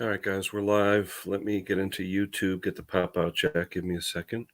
All right, guys, we're live. Let me get into YouTube, get the pop-out check. Give me a second.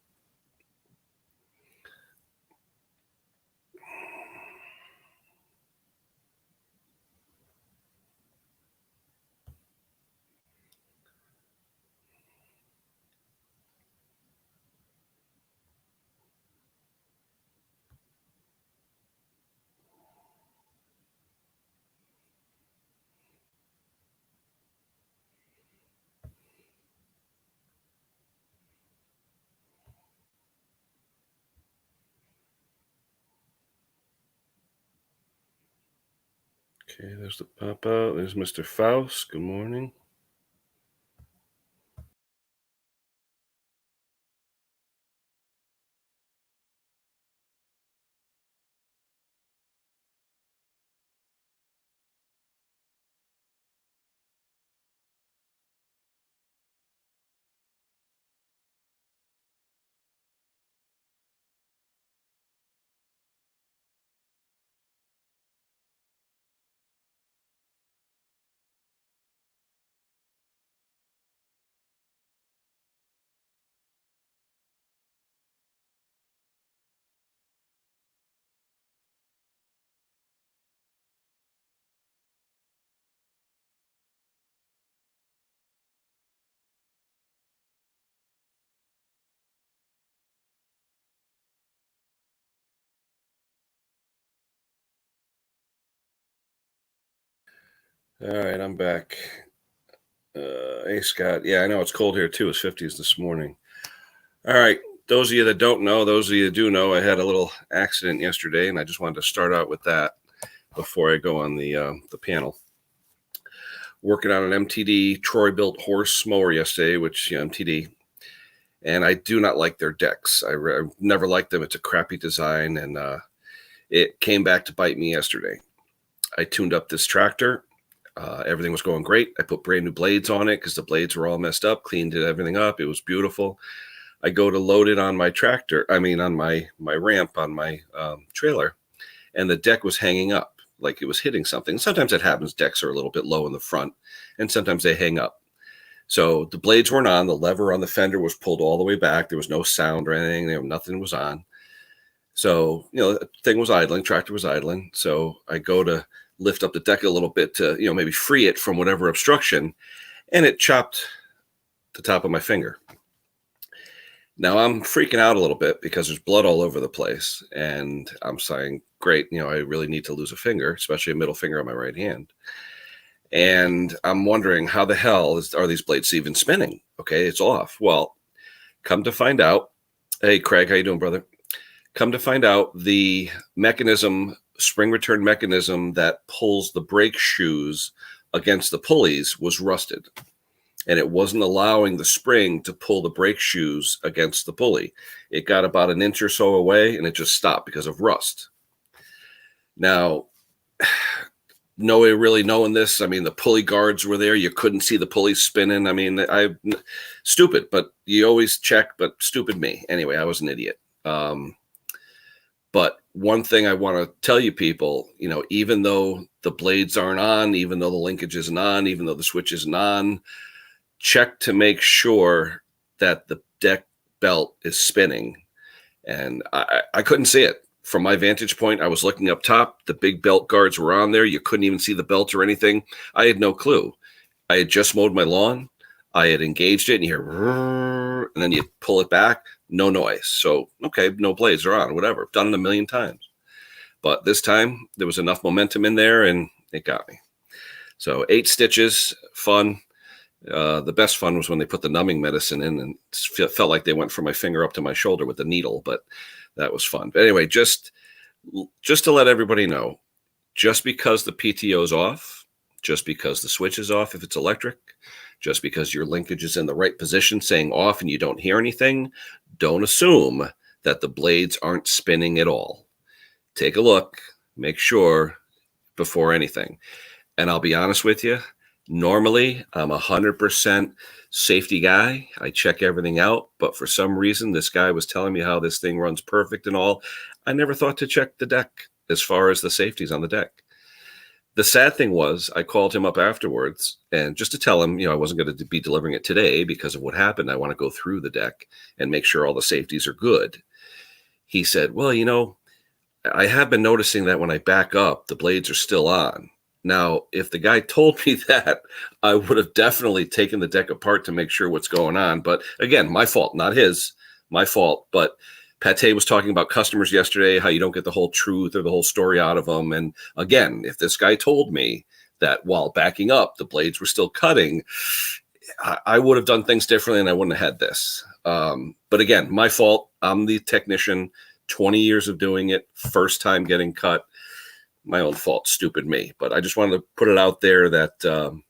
Okay, there's the pop-out. There's Mr. Faust. Good morning. All right, I'm back. Hey, Scott. Yeah, I know it's cold here too. It's 50s this morning. All right, those of you that don't know, those of you that do know, I had a little accident yesterday, and I just wanted to start out with that before I go on the panel. Working on an Mtd Troy-built horse mower yesterday, which Mtd, and I do not like their decks. I never liked them. It's a crappy design, and it came back to bite me yesterday. I tuned up this tractor. Everything was going great. I put brand new blades on it because the blades were all messed up, cleaned everything up. It was beautiful. I go to load it on my tractor, on my ramp on my trailer, and the deck was hanging up like it was hitting something. Sometimes that happens. Decks are a little bit low in the front, and sometimes they hang up. So the blades weren't on. The lever on the fender was pulled all the way back. There was no sound or anything. Nothing was on. So, the thing was idling, tractor was idling. So I go to lift up the deck a little bit to, maybe free it from whatever obstruction, and it chopped the top of my finger. Now I'm freaking out a little bit because there's blood all over the place, and I'm saying, great, I really need to lose a finger, especially a middle finger on my right hand. And I'm wondering, how the hell are these blades even spinning? Okay, it's off. Well, come to find out, hey, Craig, how you doing, brother? Come to find out, the mechanism, spring return mechanism that pulls the brake shoes against the pulleys was rusted, and it wasn't allowing the spring to pull the brake shoes against the pulley. It got about an inch or so away, and it just stopped because of rust. Now, no way really knowing this. The pulley guards were there. You couldn't see the pulleys spinning. Stupid, but you always check, but stupid me. Anyway, I was an idiot. But one thing I want to tell you people, even though the blades aren't on, even though the linkage isn't on, even though the switch isn't on, check to make sure that the deck belt is spinning. And I couldn't see it. From my vantage point, I was looking up top. The big belt guards were on there. You couldn't even see the belt or anything. I had no clue. I had just mowed my lawn. I had engaged it, and you hear, and then you pull it back, no noise. So, okay, no blades are on, whatever. Done it a million times. But this time, there was enough momentum in there, and it got me. So 8 stitches, fun. The best fun was when they put the numbing medicine in, and it felt like they went from my finger up to my shoulder with the needle, but that was fun. But anyway, just to let everybody know, just because the PTO is off, just because the switch is off if it's electric, just because your linkage is in the right position saying off and you don't hear anything, don't assume that the blades aren't spinning at all. Take a look, make sure before anything. And I'll be honest with you, normally I'm 100% safety guy. I check everything out, but for some reason, this guy was telling me how this thing runs perfect and all. I never thought to check the deck as far as the safeties on the deck. the sad thing was I called him up afterwards and just to tell him, I wasn't going to be delivering it today because of what happened. I want to go through the deck and make sure all the safeties are good. He said, well, I have been noticing that when I back up, the blades are still on. Now, if the guy told me that, I would have definitely taken the deck apart to make sure what's going on. But again, my fault, not his, my fault. But Pate was talking about customers yesterday, how you don't get the whole truth or the whole story out of them. And again, if this guy told me that while backing up, the blades were still cutting, I would have done things differently and I wouldn't have had this. But again, my fault. I'm the technician, 20 years of doing it, first time getting cut. My own fault, stupid me. But I just wanted to put it out there that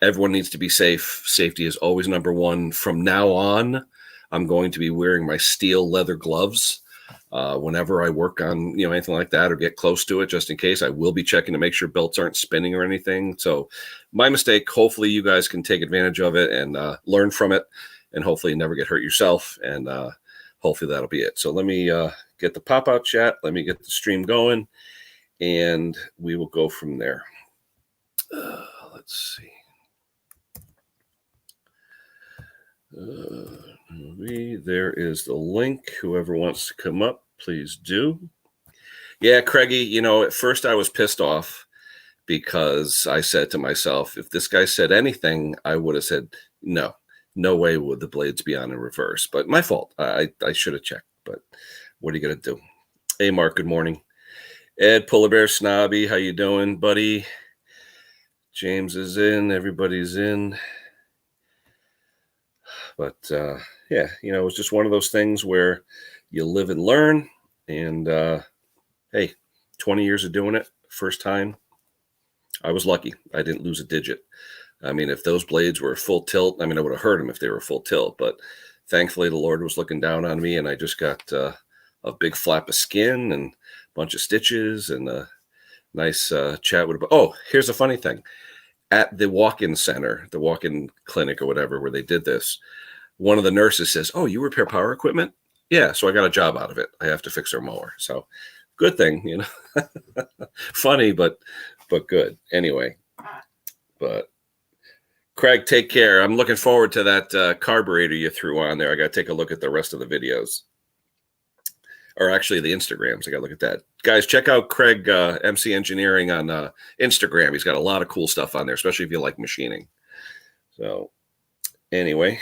everyone needs to be safe. Safety is always number one. From now on, I'm going to be wearing my steel leather gloves whenever I work on anything like that or get close to it, just in case. I will be checking to make sure belts aren't spinning or anything. So my mistake. Hopefully you guys can take advantage of it and learn from it, and hopefully never get hurt yourself. And hopefully that'll be it. So let me get the pop-out chat. Let me get the stream going, and we will go from there. Let's see. There is the link. Whoever wants to come up, please do. Yeah, Craigie, at first I was pissed off because I said to myself, if this guy said anything, I would have said, no way would the blades be on in reverse. But my fault. I should have checked. But what are you going to do? Hey, Mark, good morning. Ed, Polar Bear Snobby, how you doing, buddy? James is in. Everybody's in. But, yeah, it was just one of those things where you live and learn. And, hey, 20 years of doing it, first time, I was lucky. I didn't lose a digit. I mean, if those blades were full tilt, I would have hurt them if they were full tilt. But thankfully, the Lord was looking down on me, and I just got a big flap of skin and a bunch of stitches and a nice chat with. Oh, here's a funny thing. At the walk-in center, the walk-in clinic or whatever, where they did this, one of the nurses says, oh, you repair power equipment? Yeah, so I got a job out of it. I have to fix their mower. So good thing, Funny, but good. Anyway, but Craig, take care. I'm looking forward to that carburetor you threw on there. I got to take a look at the rest of the videos. Or actually the Instagrams. I got to look at that. Guys, check out Craig MC Engineering on Instagram. He's got a lot of cool stuff on there, especially if you like machining. So anyway,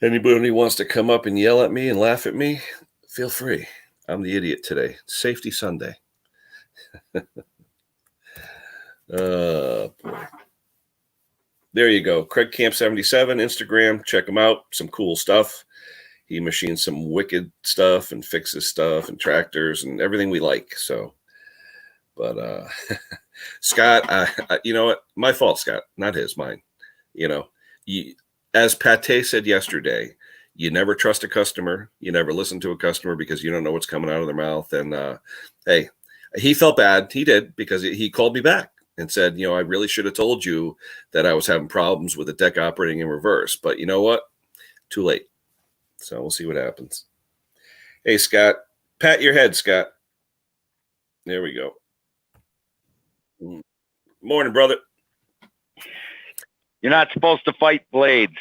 anybody wants to come up and yell at me and laugh at me, feel free. I'm the idiot today. Safety Sunday. Boy. There you go. Craig Camp 77, Instagram. Check him out. Some cool stuff. He machines some wicked stuff and fixes stuff and tractors and everything we like. So, but Scott, you know what? My fault, Scott. Not his, mine. As Pate said yesterday, you never trust a customer. You never listen to a customer because you don't know what's coming out of their mouth. And hey, he felt bad. He did, because he called me back and said, I really should have told you that I was having problems with the deck operating in reverse. But you know what? Too late. So we'll see what happens. Hey, Scott, pat your head, Scott. There we go. Morning, brother. You're not supposed to fight blades.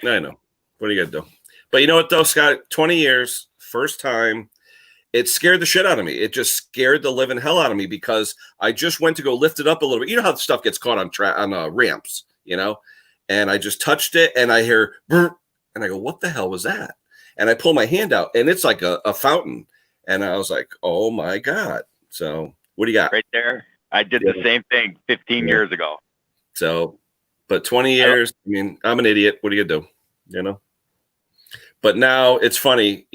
I know. What are you going to do? But you know what, though, Scott? 20 years, first time. It scared the shit out of me. It just scared the living hell out of me because I just went to go lift it up a little bit. You know how the stuff gets caught on ramps, And I just touched it, and I hear, burp, and I go, what the hell was that? And I pull my hand out, and it's like a fountain. And I was like, oh, my God. So what do you got? Right there. I did the same thing 15 years ago. So, but 20 years, I'm an idiot. What are you going to do? But now it's funny,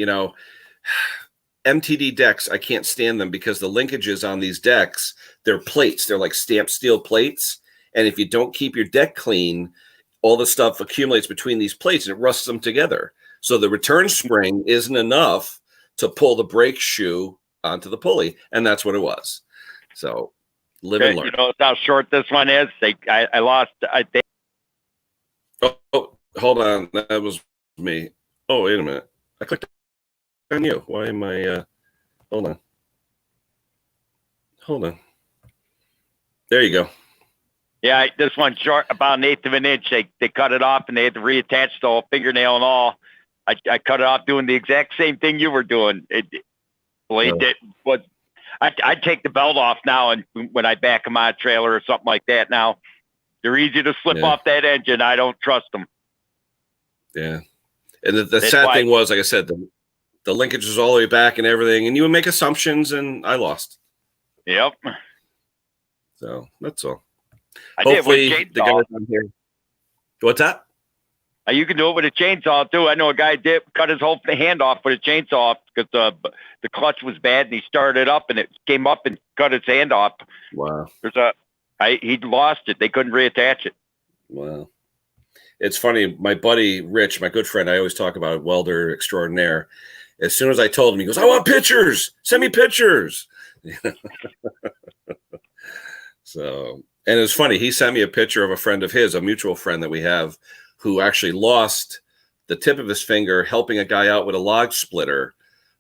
MTD decks, I can't stand them because the linkages on these decks, they're plates. They're like stamped steel plates. And if you don't keep your deck clean, all the stuff accumulates between these plates and it rusts them together. So the return spring isn't enough to pull the brake shoe onto the pulley. And that's what it was. So live and learn. You know how short this one is? I lost, I think. Oh, hold on. That was me. Oh, wait a minute. I clicked on you. Why am I, hold on. Hold on. There you go. Yeah, this one's short, about 1/8 of an inch. They cut it off and they had to reattach the whole fingernail and all. I cut it off doing the exact same thing you were doing. I'd take the belt off now, and when I back them on a trailer or something like that. Now they're easy to slip off that engine. I don't trust them. Yeah, and the sad thing was, like I said, the linkage was all the way back and everything, and you would make assumptions, and I lost. Yep. So that's all. Hopefully the guys on here. What's that? You can do it with a chainsaw too. I know a guy did cut his whole hand off with a chainsaw because the clutch was bad and he started up and it came up and cut his hand off. Wow. He lost it. They couldn't reattach it. Wow. It's funny. My buddy Rich, my good friend, I always talk about, welder extraordinaire. As soon as I told him, he goes, "I want pictures. Send me pictures." So, and it was funny. He sent me a picture of a friend of his, a mutual friend that we have, who actually lost the tip of his finger helping a guy out with a log splitter.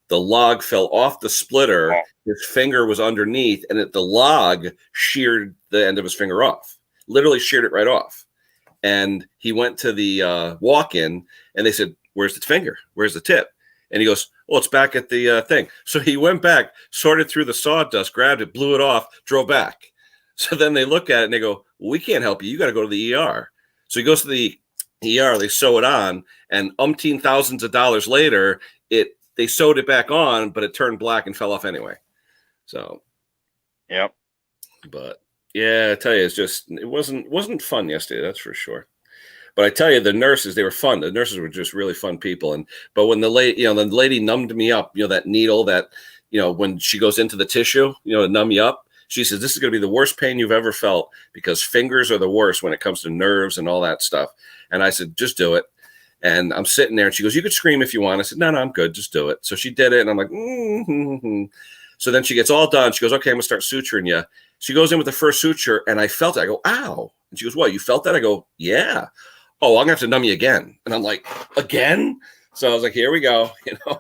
The log fell off the splitter. His finger was underneath, and the log sheared the end of his finger off. Literally sheared it right off. And he went to the walk-in, and they said, "Where's the finger? Where's the tip?" And he goes, "Well, it's back at the thing." So he went back, sorted through the sawdust, grabbed it, blew it off, drove back. So then they look at it, and they go, "Well, we can't help you. You got to go to the ER." So he goes to the ER, they sew it on, and umpteen thousands of dollars later, they sewed it back on, but it turned black and fell off anyway. So, yep. But yeah, I tell you, it wasn't fun yesterday, that's for sure. But I tell you, the nurses, they were fun. The nurses were just really fun people. But when the lady numbed me up, that needle that, when she goes into the tissue, to numb you up, she says, "This is going to be the worst pain you've ever felt because fingers are the worst when it comes to nerves and all that stuff." And I said, "Just do it." And I'm sitting there and she goes, "You could scream if you want." I said, No, I'm good. Just do it. So she did it. And I'm like, mm-hmm. So then she gets all done. She goes, "Okay, I'm going to start suturing you." She goes in with the first suture and I felt it. I go, "Ow." And she goes, "What? You felt that?" I go, "Yeah." "Oh, I'm going to have to numb you again." And I'm like, "Again?" So I was like, "Here we go."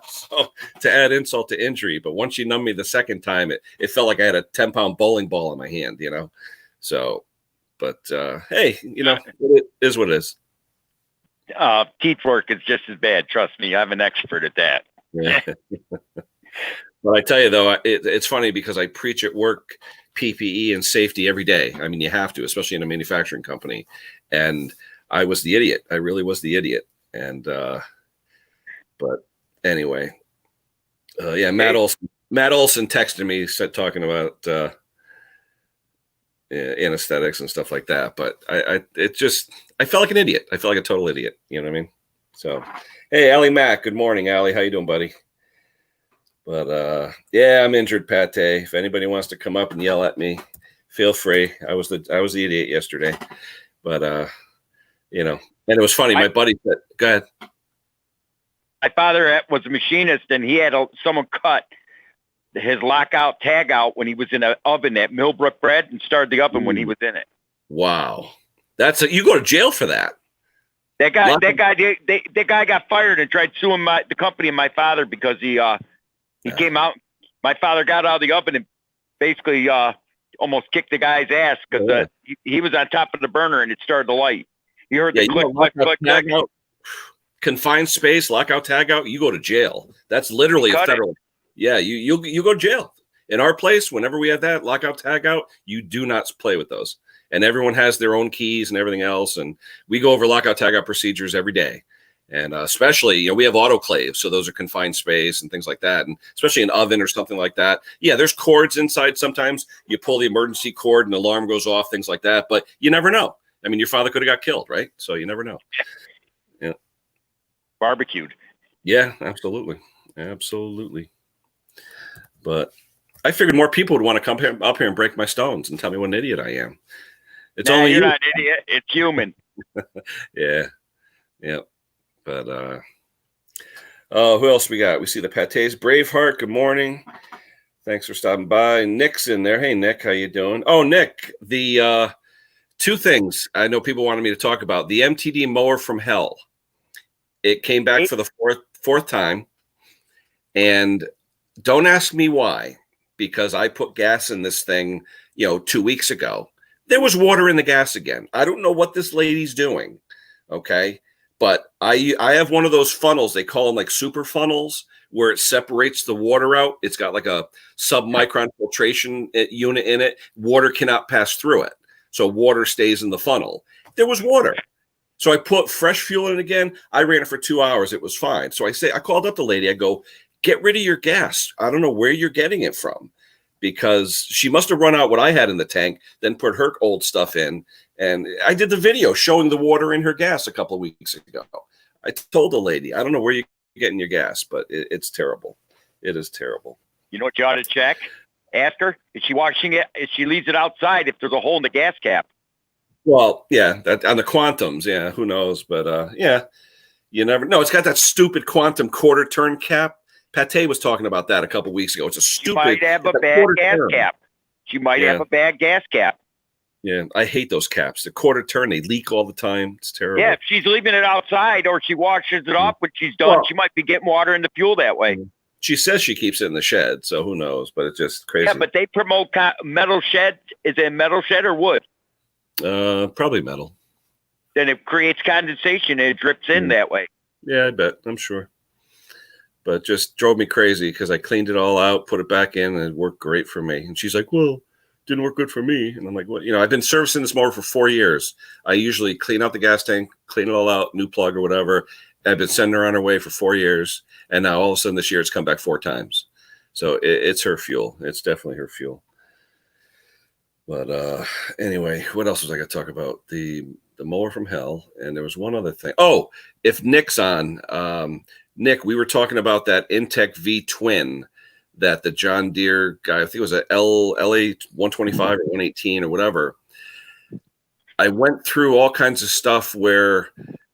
So to add insult to injury. But once she numbed me the second time, it felt like I had a 10-pound bowling ball in my hand, So, but hey, it is what it is. Teeth work is just as bad. Trust me, I'm an expert at that. Yeah. But I tell you, though, it's funny because I preach at work PPE and safety every day. I mean, you have to, especially in a manufacturing company. And I was the idiot. I really was the idiot. And but anyway, yeah, Matt Olson texted me, talking about anesthetics and stuff like that. But I felt like an idiot. I felt like a total idiot. You know what I mean? So, hey, Allie Mack. Good morning, Allie. How you doing, buddy? But yeah, I'm injured, Pate. If anybody wants to come up and yell at me, feel free. I was the idiot yesterday. But and it was funny. My buddy said, "Go ahead." My father was a machinist, and he had someone cut his lockout tag out when he was in an oven at Millbrook Bread and started the oven when he was in it. Wow, you go to jail for that. That guy got fired and tried suing the company and my father because he came out. My father got out of the oven and basically almost kicked the guy's ass because he was on top of the burner and it started the light. You heard the click. Confined space, lockout, tag out. You go to jail. That's literally a federal. Yeah, you go to jail. In our place, whenever we have that lockout, tag out, you do not play with those. And everyone has their own keys and everything else. And we go over lockout, tag out procedures every day. And especially, we have autoclaves. So those are confined space and things like that. And especially an oven or something like that. Yeah, there's cords inside. Sometimes you pull the emergency cord and the alarm goes off, things like that. But you never know. I mean, your father could have got killed, right? So you never know. Yeah. Barbecued. Yeah, absolutely. Absolutely. But I figured more people would want to come up here and break my stones and tell me what an idiot I am. It's only you're not an idiot. It's human. Yeah. Yeah. But who else we got? We see the Pates. Braveheart, good morning. Thanks for stopping by. Nick's in there. Hey, Nick, how you doing? Oh, Nick, the two things I know people wanted me to talk about. The Mtd Mower from hell. It came back for the fourth time. And don't ask me why. because I put gas in this thing, 2 weeks ago. There was water in the gas again. I don't know what this lady's doing. Okay. But I have one of those funnels. They call them like super funnels, where it separates the water out. It's got like a submicron filtration unit in it. Water cannot pass through it. So water stays in the funnel. There was water. So I put fresh fuel in again. I ran it for 2 hours. It was fine. So I called up the lady. I go, get rid of your gas. I don't know where you're getting it from, because she must have run out what I had in the tank, then put her old stuff in. And I did the video showing the water in her gas a couple of weeks ago. I told the lady, I don't know where you're getting your gas, but it's terrible. It is terrible. You know what you ought to check? Ask her, is she washing it? If she leaves it outside, if there's a hole in the gas cap. Well, yeah, that on the Quantums, yeah, who knows? But yeah, you never know. It's got that stupid Quantum quarter turn cap. Pate was talking about that a couple weeks ago. It's a stupid. She might have a bad gas cap. She might have a bad gas cap. Yeah, I hate those caps. The quarter turn, they leak all the time. It's terrible. Yeah, if she's leaving it outside or she washes it off when she's done, she might be getting water in the fuel that way. She says she keeps it in the shed, so who knows? But it's just crazy. Yeah, but they promote metal shed. Is it metal shed or wood? Probably metal. Then it creates condensation and it drips in that way. Yeah, I bet. I'm sure. But just drove me crazy because I cleaned it all out, put it back in, and it worked great for me. And she's like, well, didn't work good for me. And I'm like, well, I've been servicing this mower for 4 years. I usually clean out the gas tank, clean it all out, new plug or whatever. I've been sending her on her way for 4 years. And now all of a sudden this year it's come back 4 times. So it's her fuel. It's definitely her fuel. But anyway, what else was I going to talk about? The mower from hell. And there was one other thing. Oh, if Nick's on, Nick, we were talking about that Intech V Twin that the John Deere guy, I think it was a LA 125 or 118 or whatever. I went through all kinds of stuff where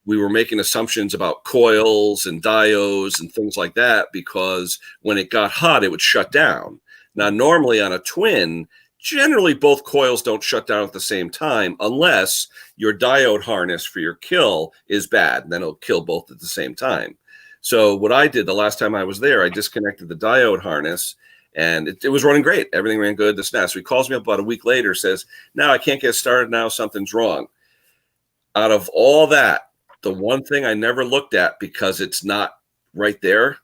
we were making assumptions about coils and diodes and things like that, because when it got hot, it would shut down. Now, normally on a twin, generally both coils don't shut down at the same time unless your diode harness for your kill is bad. Then it'll kill both at the same time. So what I did the last time I was there, I disconnected the diode harness, and it was running great. Everything ran good. This now, so he calls me up about a week later, says, "No, I can't get started now. Something's wrong." Out of all that, the one thing I never looked at, because it's not right there,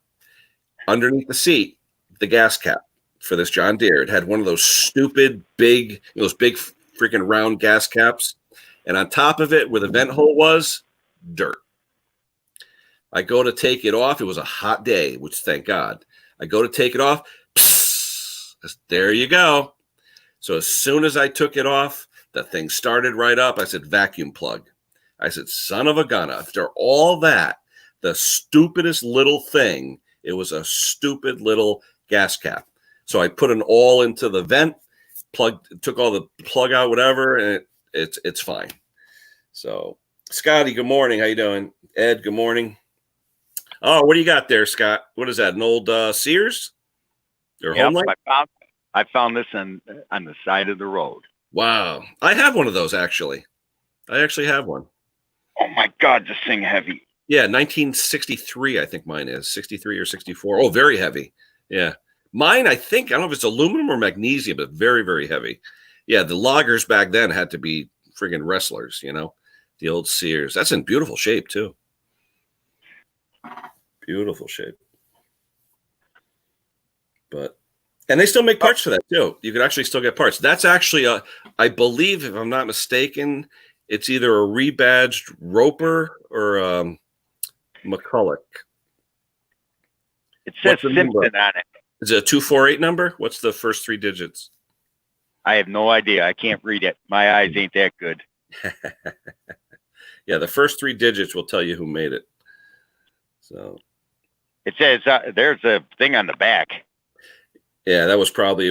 underneath the seat, the gas cap for this John Deere. It had one of those stupid big freaking round gas caps, and on top of it, where the vent hole was, dirt. I go to take it off. It was a hot day, which thank God. I go to take it off. Psst, there you go. So as soon as I took it off, the thing started right up. I said, vacuum plug. I said, son of a gun. After all that, the stupidest little thing, it was a stupid little gas cap. So I put an awl into the vent, took all the plug out, whatever, and it's fine. So, Scotty, good morning. How you doing? Ed, good morning. Oh, what do you got there, Scott? What is that? An old Sears? Or yep, Homelight? I found this on the side of the road. Wow. I have one of those, actually. I actually have one. Oh, my God, this thing heavy. Yeah, 1963, I think mine is. 63 or 64. Oh, very heavy. Yeah. Mine, I don't know if it's aluminum or magnesium, but very, very heavy. Yeah, the loggers back then had to be friggin' wrestlers, the old Sears. That's in beautiful shape, too. Beautiful shape. And they still make parts for that too. You can actually still get parts. That's actually I believe, if I'm not mistaken, it's either a rebadged Roper or McCulloch. It says Simpson on it. Is it a 248 number? What's the first 3 digits? I have no idea. I can't read it. My eyes ain't that good. Yeah, the first 3 digits will tell you who made it. So it says there's a thing on the back. Yeah, that was probably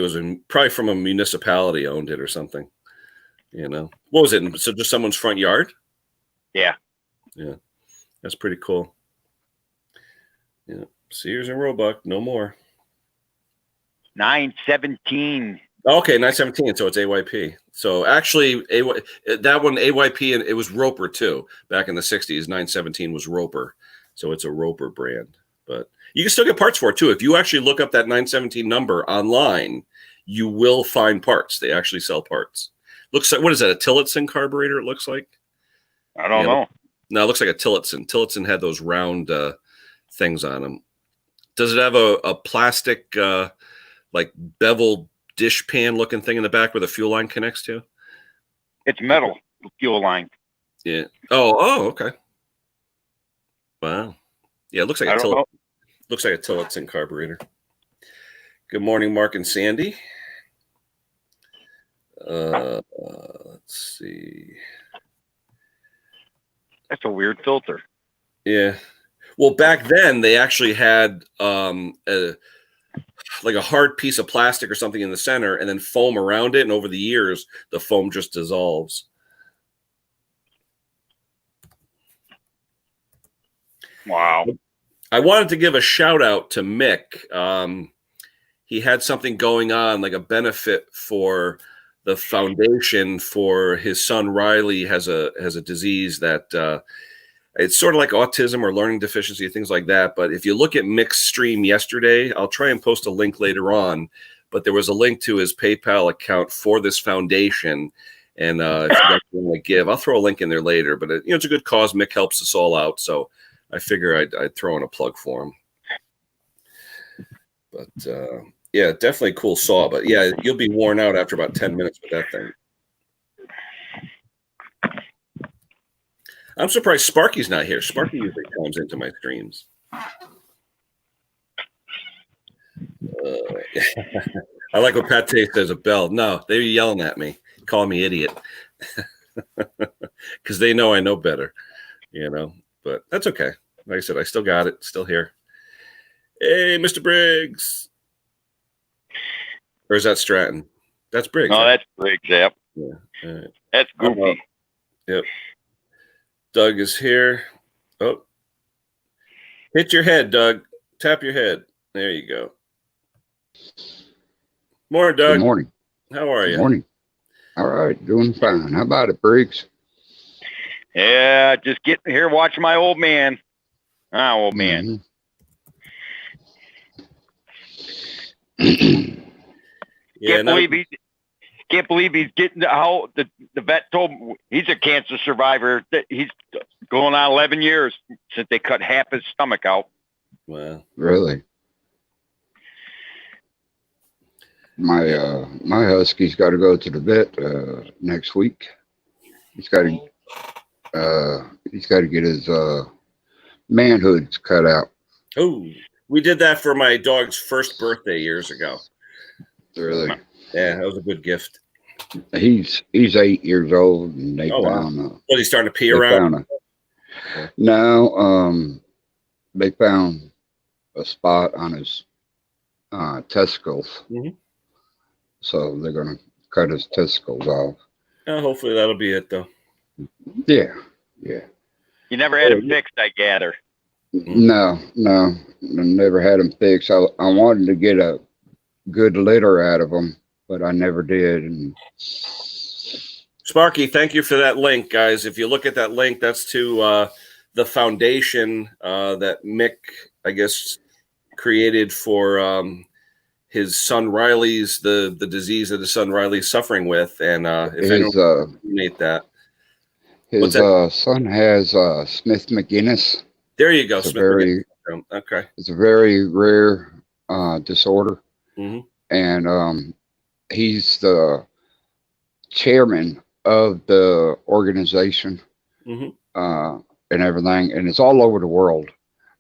from a municipality owned it or something. What was it? So just someone's front yard? Yeah. Yeah. That's pretty cool. Yeah. Sears and Roebuck, no more. 917. Okay, 917. So it's AYP. So actually, that one, AYP, and it was Roper too. Back in the 60s, 917 was Roper. So it's a Roper brand. But you can still get parts for it too. If you actually look up that 917 number online, you will find parts. They actually sell parts. Looks like, what is that? A Tillotson carburetor? It looks like. I don't know. No, it looks like a Tillotson. Tillotson had those round things on them. Does it have a plastic like beveled dish pan looking thing in the back where the fuel line connects to? It's metal fuel line. Yeah. Oh, okay. Wow. Yeah, it looks like looks like a Tillotson carburetor. Good morning, Mark and Sandy. Let's see. That's a weird filter. Yeah. Well, back then they actually had like a hard piece of plastic or something in the center and then foam around it. And over the years, the foam just dissolves. Wow. I wanted to give a shout out to Mick. He had something going on, like a benefit for the foundation for his son. Riley has a disease that it's sort of like autism or learning deficiency, things like that. But if you look at Mick's stream yesterday, I'll try and post a link later on, but there was a link to his PayPal account for this foundation. And if you guys want to give, I'll throw a link in there later, but it's a good cause. Mick helps us all out. So I figure I'd throw in a plug for him. But yeah, definitely cool saw. But yeah, you'll be worn out after about 10 minutes with that thing. I'm surprised Sparky's not here. Sparky usually comes into my streams. I like what Pat Tate says, a bell. No, they were yelling at me, calling me idiot. Because they know I know better, But that's okay. Like I said, I still got it. Still here. Hey, Mr. Briggs. Or is that Stratton? That's Briggs. No, right? that's Briggs, yep. Yeah. All right. That's goofy. Yep. Doug is here. Oh. Hit your head, Doug. Tap your head. There you go. Morning, Doug. Good morning. How are you? Good morning. All right. Doing fine. How about it, Briggs? Yeah, just getting here, watching my old man. Old man. Mm-hmm. Can't believe he's getting how the vet told him he's a cancer survivor. That he's going on 11 years since they cut half his stomach out. Wow. Really? My husky's got to go to the vet next week. He's got to get his manhoods cut out. Oh, we did that for my dog's first birthday years ago. Really? Yeah, that was a good gift. He's 8 years old, and they found. Was he starting to pee around? No, they found a spot on his testicles. Mm-hmm. So they're going to cut his testicles off. Hopefully that'll be it, though. Yeah. You never had him fixed, I gather. No, I never had him fixed. I wanted to get a good litter out of him, but I never did. And Sparky, thank you for that link, guys. If you look at that link, that's to the foundation that Mick, I guess, created for his son Riley's the disease that his son Riley's suffering with, and if anyone donate that. His son has Smith McGinnis. There you go. Okay. It's a very rare disorder. Mm-hmm. And he's the chairman of the organization. Mm-hmm. And everything. And it's all over the world.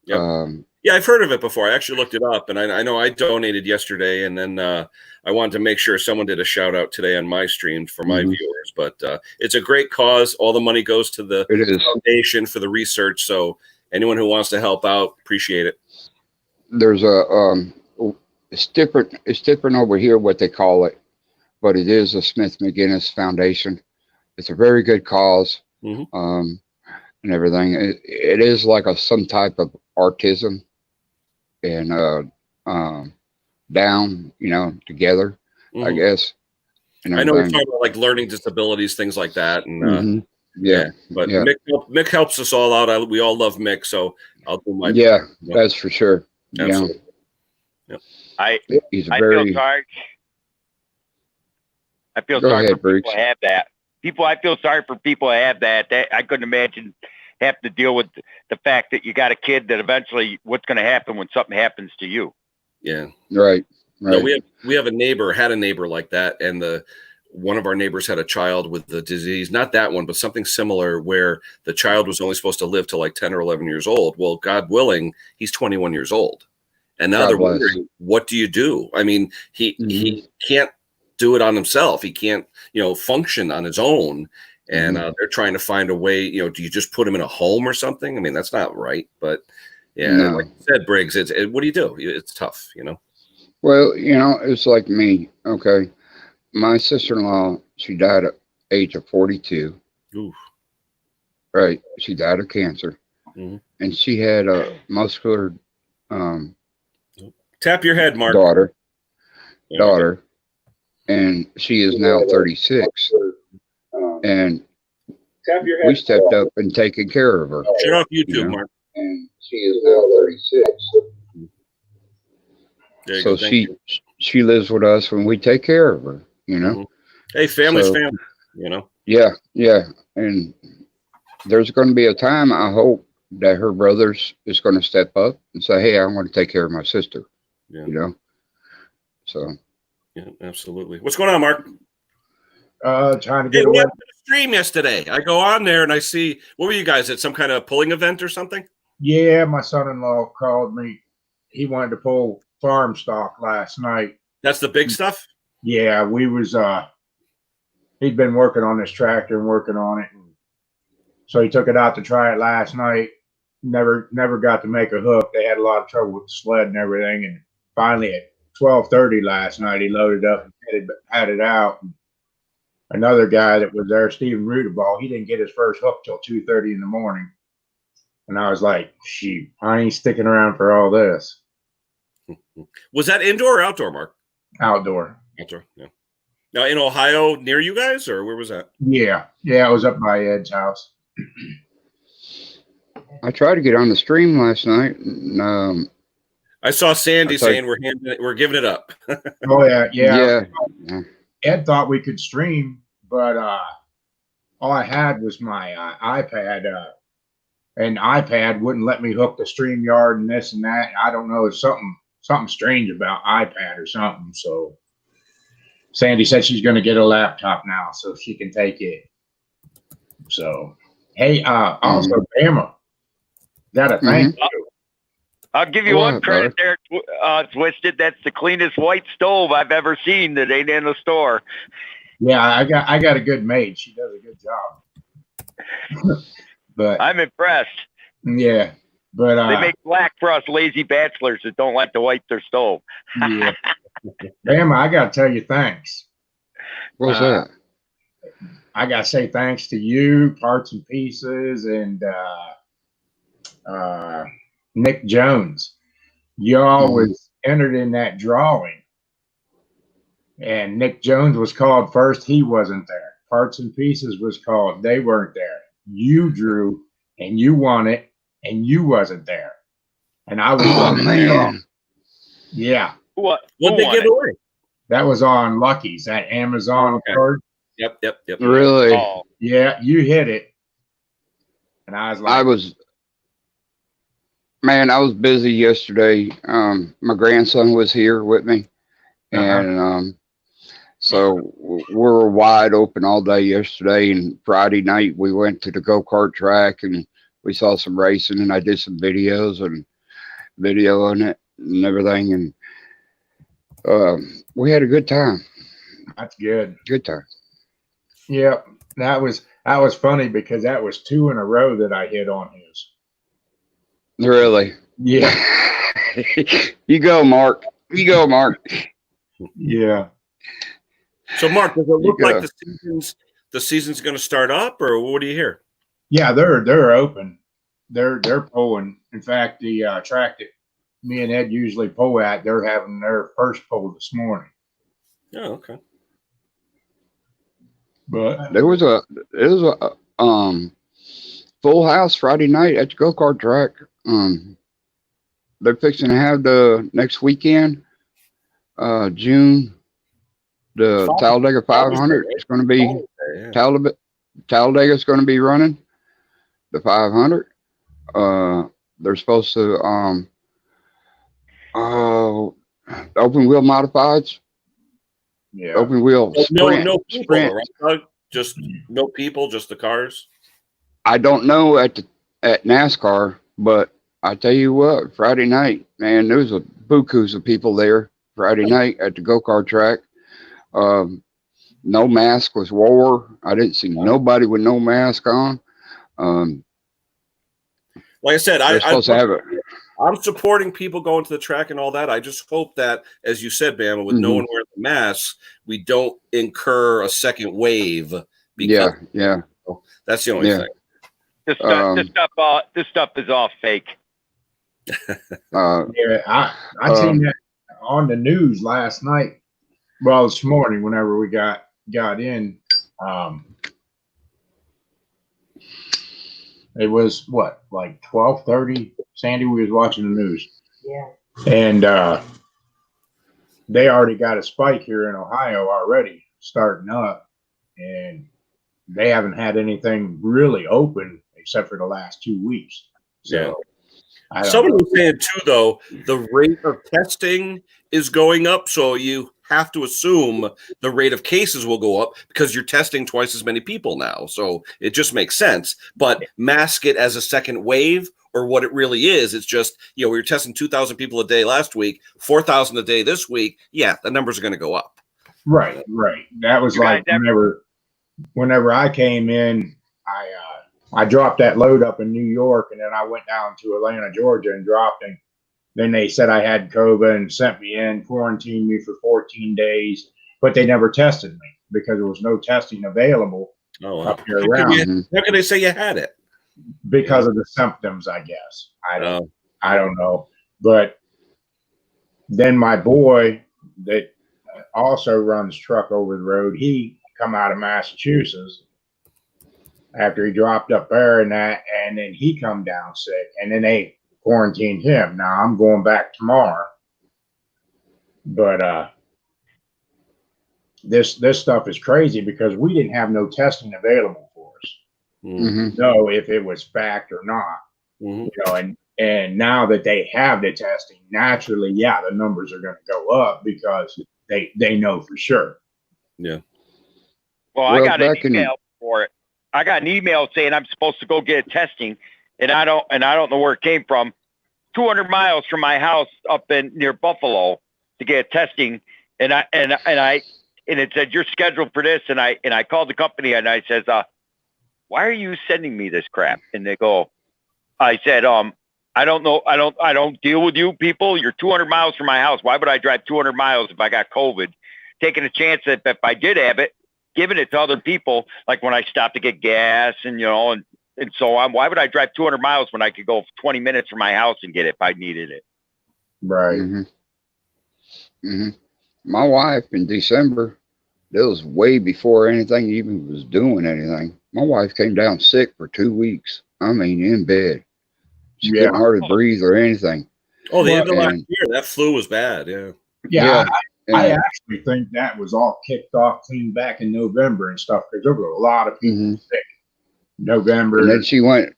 Yep. Yeah, I've heard of it before. I actually looked it up, and I know I donated yesterday, and then I wanted to make sure someone did a shout out today on my stream for my viewers. But it's a great cause. All the money goes to the foundation for the research. So anyone who wants to help out, appreciate it. There's it's different over here what they call it, but it is a Smith McGinnis Foundation. It's a very good cause, and everything. It is like some type of autism. And down, together, I guess. I know we're talking about like learning disabilities, things like that, and but yeah. Mick helps us all out. We all love Mick, so I'll do my that's for sure. Absolutely. He's I feel sorry. I feel Go sorry ahead, for people Briggs. who have that. I feel sorry for people who have that. I couldn't imagine have to deal with the fact that you got a kid that eventually what's going to happen when something happens to you. Yeah. Right. No, we have a neighbor, had a neighbor like that, and one of our neighbors had a child with the disease, not that one, but something similar, where the child was only supposed to live till like 10 or 11 years old. Well, God willing, he's 21 years old. And now God they're bless. wondering, what do you do? I mean, he can't do it on himself. He can't, function on his own. And they're trying to find a way, do you just put him in a home or something? I mean, that's not right. But yeah, No. like you said, Briggs, what do you do? It's tough, Well, it's like me. Okay. My sister-in-law, she died at age of 42. Oof. Right. She died of cancer. Mhm. And she had a muscular Tap your head, Mark. daughter. Yeah. And she is now 36. And we stepped up and taken care of her. Shut off YouTube, Mark. And she is now 36. There you So go. she lives with us when we take care of her, Mhm. Hey, family's family, Yeah. And there's going to be a time, I hope, that her brothers is going to step up and say, hey, I want to take care of my sister. Yeah. So. Yeah, absolutely. What's going on, Mark? Trying to get we away. had a stream yesterday. I go on there and I see, what were you guys at, some kind of pulling event or something? Yeah, my son-in-law called me. He wanted to pull farm stock last night. That's the big stuff? Yeah, we was he'd been working on this tractor and working on it, and so he took it out to try it last night. Never got to make a hook. They had a lot of trouble with the sled and everything, and finally at 12:30 last night he loaded up and had it out. Another guy that was there, Stephen Rudeball, he didn't get his first hook till 2:30 in the morning. And I was like, shoot, I ain't sticking around for all this. Was that indoor or outdoor, Mark? Outdoor. Outdoor, yeah. Now in Ohio, near you guys, or where was that? Yeah, it was up by Ed's house. I tried to get on the stream last night. And, I saw Sandy saying we're giving it up. Oh yeah. Yeah. Ed thought we could stream, but all I had was my iPad, and iPad wouldn't let me hook the StreamYard and this and that. I don't know, it's something strange about iPad or something. So Sandy said she's going to get a laptop now so she can take it. So hey, also Bama, got a thank you. I'll give you one credit there, Twisted. That's the cleanest white stove I've ever seen that ain't in the store. Yeah, I got a good maid. She does a good job. But I'm impressed. Yeah, but they make black for us lazy bachelors that don't like to wipe their stove. Yeah. Bama, I got to tell you thanks. What's that? I got to say thanks to you, Parts and Pieces, and Nick Jones. Y'all was entered in that drawing, and Nick Jones was called first. He wasn't there. Parts and Pieces was called. They weren't there. You drew, and you won it, and you wasn't there. And I was. Oh man. Yeah. What they give away? That was on Lucky's, that Amazon card. Yep. Really? Oh. Yeah, you hit it. And I was like, I was busy yesterday. My grandson was here with me. And so we were wide open all day yesterday. And Friday night we went to the go-kart track and we saw some racing, and I did some videos and video on it and everything. And we had a good time. That's good. Good time. Yeah, that was funny because that was 2 in a row that I hit on his. Really? Yeah. You go, Mark. Yeah. So, Mark, does it look like the season's going to start up, or what do you hear? Yeah, they're open. They're pulling. In fact, the track that me and Ed usually pull at, they're having their first pull this morning. Oh, okay. But It was a full house Friday night at the go-kart track. They're fixing to have the next weekend, June The Talladega 500 is going to be Talladega is going to be running the 500. They're supposed to open wheel modifieds. Yeah. Open wheel sprint. No people, right, Doug? Just no people, just the cars. I don't know at NASCAR, but I tell you what, Friday night, man, there was a bukus of people there Friday night at the go-kart track. No mask was wore. I didn't see nobody with no mask on. Like I said, I'm supporting people going to the track and all that. I just hope that, as you said, Bama, with no one wearing the masks, we don't incur a second wave. Yeah. That's the only thing. This stuff is all fake. I seen that on the news last night. Well, this morning, whenever we got in, it was what, like 12:30. Sandy, we was watching the news. Yeah. And they already got a spike here in Ohio already starting up, and they haven't had anything really open except for the last 2 weeks. So, someone was saying too, though, the rate of testing is going up, so you have to assume the rate of cases will go up because you're testing twice as many people now. So it just makes sense. But mask it as a second wave, or what it really is. It's just, we were testing 2,000 people a day last week, 4,000 a day this week. Yeah, the numbers are going to go up. Right. That was like whenever I came in, I dropped that load up in New York, and then I went down to Atlanta, Georgia, and dropped it. Then they said I had COVID and sent me in, quarantined me for 14 days, but they never tested me because there was no testing available up here around. How can they say you had it? Because of the symptoms, I guess. I don't know. But then my boy that also runs truck over the road, he come out of Massachusetts after he dropped up there and then he come down sick, and then they quarantined him. Now I'm going back tomorrow, but this stuff is crazy because we didn't have no testing available for us. Know if it was fact or not. And now that they have the testing, naturally, the numbers are going to go up because they know for sure. Yeah. Well, I got an email for it. I got an email saying I'm supposed to go get testing, and I don't know where it came from. 200 miles from my house up near Buffalo to get testing, and it said you're scheduled for this, and I called the company and I says, why are you sending me this crap? And they go, I said, I don't know, I don't deal with you people. You're 200 miles from my house. Why would I drive 200 miles if I got COVID? Taking a chance that if I did have it, giving it to other people, like when I stopped to get gas and so on. Why would I drive 200 miles when I could go 20 minutes from my house and get it if I needed it? Right. My wife in December, that was way before anything even was doing anything. My wife came down sick for 2 weeks. I mean, in bed. She couldn't hardly breathe or anything. Oh, the end of last year, that flu was bad. Yeah. I actually think that was all kicked off clean back in November and stuff, because there were a lot of people sick. November. And then she went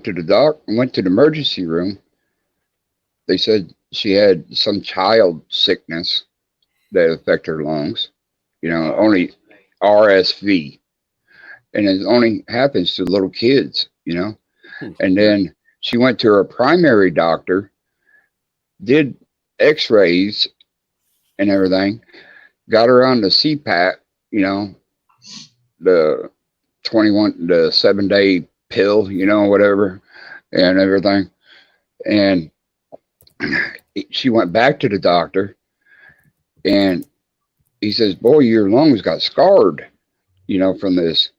to the went to the emergency room. They said she had some child sickness that affect her lungs, only RSV. And it only happens to little kids, And then she went to her primary doctor, did x-rays and everything, got her on the CPAP, the 7-day pill, whatever, and everything. And she went back to the doctor, and he says, boy, your lungs got scarred, from this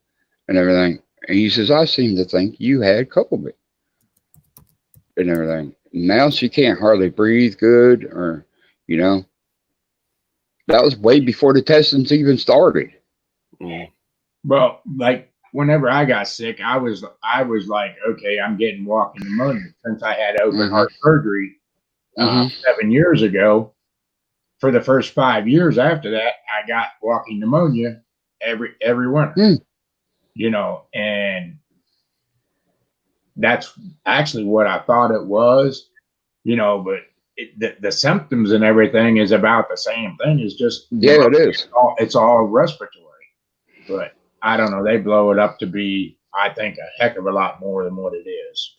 and everything. And he says, I seem to think you had COVID and everything. Now she can't hardly breathe good, or, that was way before the testings even started. Well, like whenever I got sick, I was like, okay, I'm getting walking pneumonia since I had open heart surgery 7 years ago. for the first 5 years after that, I got walking pneumonia every winter. You know, and that's actually what I thought it was. You know, but the symptoms and everything is about the same thing. It's just Yeah, it is. It's all respiratory, but I don't know. They blow it up to be, I think, a heck of a lot more than what it is.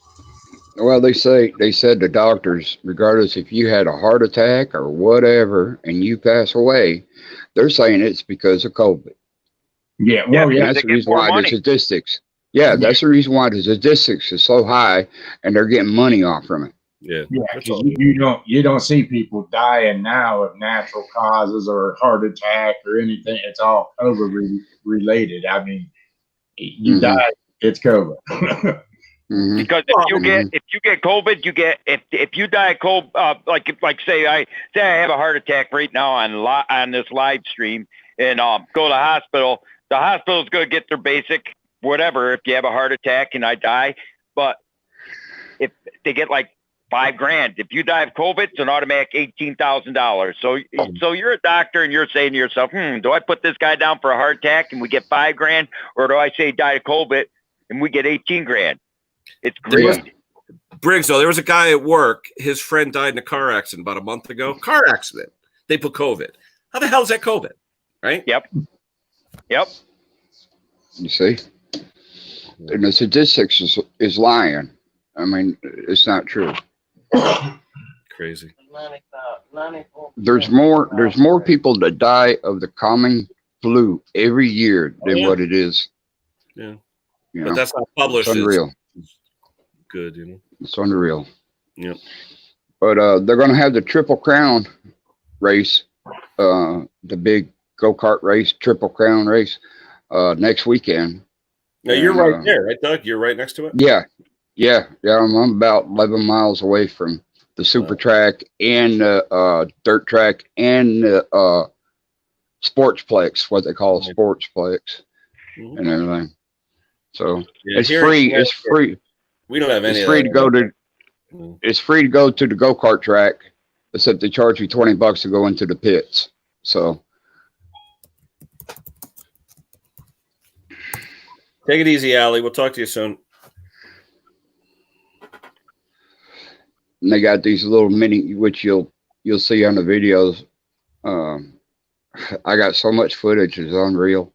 Well, they said the doctors, regardless if you had a heart attack or whatever, and you pass away, they're saying it's because of COVID. Yeah, well, yeah, that's the reason why the statistics. Yeah, that's the reason why the statistics is so high, and they're getting money off from it. Yeah, because you don't see people dying now of natural causes or heart attack or anything. It's all COVID related. I mean, you die, it's COVID. Because if you get COVID, you get if you die of COVID, like say I have a heart attack right now on this live stream and go to the hospital. The hospital is going to get their basic whatever if you have a heart attack and I die, but if they get like $5,000. If you die of COVID, it's an automatic $18,000. So you're a doctor and you're saying to yourself, do I put this guy down for a heart attack and we get $5,000, or do I say died of COVID and we get $18,000? It's crazy. Briggs, though, there was a guy at work. His friend died in a car accident about a month ago. Car accident. They put COVID. How the hell is that COVID? Right? Yep. You see, and the statistics is lying. I mean, it's not true. Crazy. There's more people that die of the common flu every year than what it is. Yeah. But that's not published. It's unreal. Good, you know. It's unreal. Yep. But they're going to have the Triple Crown race, the big go-kart race, Triple Crown race, next weekend. Now you're right there, right, Doug? You're right next to it. Yeah. I'm about 11 miles away from the super track and the dirt track and the sportsplex, what they call a sportsplex, and everything. So it's free. It's free. We don't have any. It's free to go to. It's free to go to the go-kart track, except they charge you $20 to go into the pits. So take it easy, Allie. We'll talk to you soon. And they got these little mini, which you'll see on the videos. I got so much footage, it's unreal.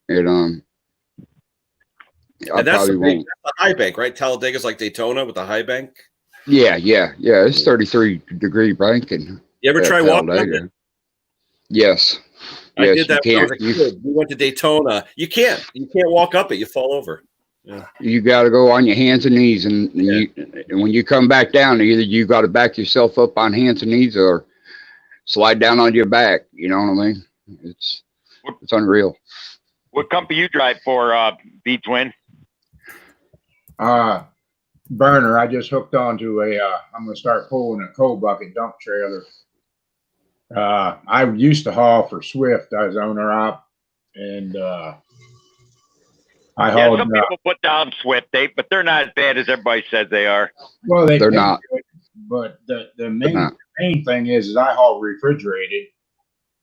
And I probably won't. That's the high bank, right? Talladega's like Daytona with the high bank. Yeah. It's 33-degree banking. You ever try walking up it? Yes. I did that when I was a kid. We went to Daytona. You can't walk up it. You fall over. Yeah. You got to go on your hands and knees, and when you come back down, either you got to back yourself up on hands and knees or slide down on your back. You know what I mean? It's unreal. What company you drive for, B-Twin? Burner. I just hooked onto I'm going to start pulling a coal bucket dump trailer. I used to haul for Swift. I was owner op, and I hauled. Some people put down Swift, but they're not as bad as everybody says they are. Well, they're not. But the main thing is I haul refrigerated,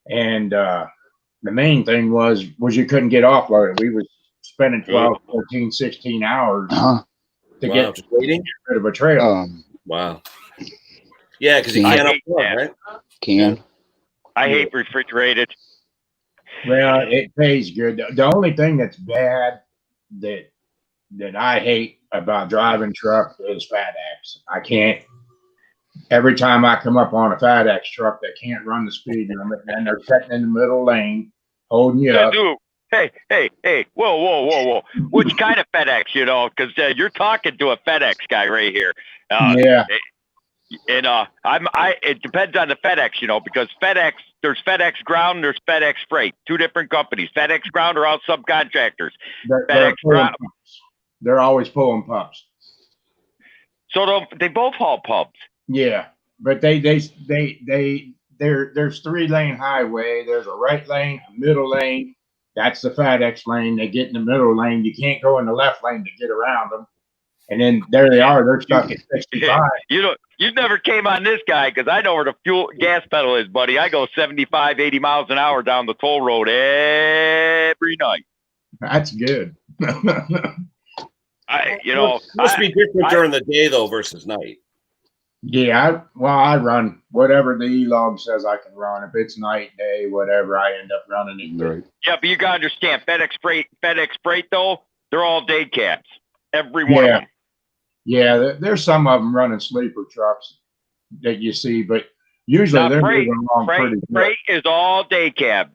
and the main thing was you couldn't get offloaded. We was spending 12, 14, 16 hours to get rid of a trailer. Wow. Yeah, because you can't upload, right? Can. I hate refrigerated. Well, it pays good. The only thing that's bad that I hate about driving truck is FedEx. I can't. Every time I come up on a FedEx truck, they can't run the speed limit, and they're sitting in the middle lane, holding you up. Dude, hey! Whoa! Which kind of FedEx? You know, because you're talking to a FedEx guy right here. Yeah. And it depends on the FedEx, you know, because there's FedEx Ground, there's FedEx Freight, two different companies. FedEx Ground are all subcontractors. FedEx Ground, they're always pulling pups. So they both haul pubs. Yeah, but there's 3-lane highway. There's a right lane, a middle lane. That's the FedEx lane. They get in the middle lane. You can't go in the left lane to get around them. And then there they are. They're stuck at 65. You never came on this guy because I know where the gas pedal is, buddy. I go 75, 80 miles an hour down the toll road every night. That's good. Must be different during the day though versus night. Yeah, I run whatever the E-log says I can run. If it's night, day, whatever, I end up running it. Right. Yeah, but you gotta understand, FedEx Freight though, they're all day cabs, every one of them. Yeah, there's some of them running sleeper trucks that you see, but usually they're moving along pretty good. Freight is all day cab.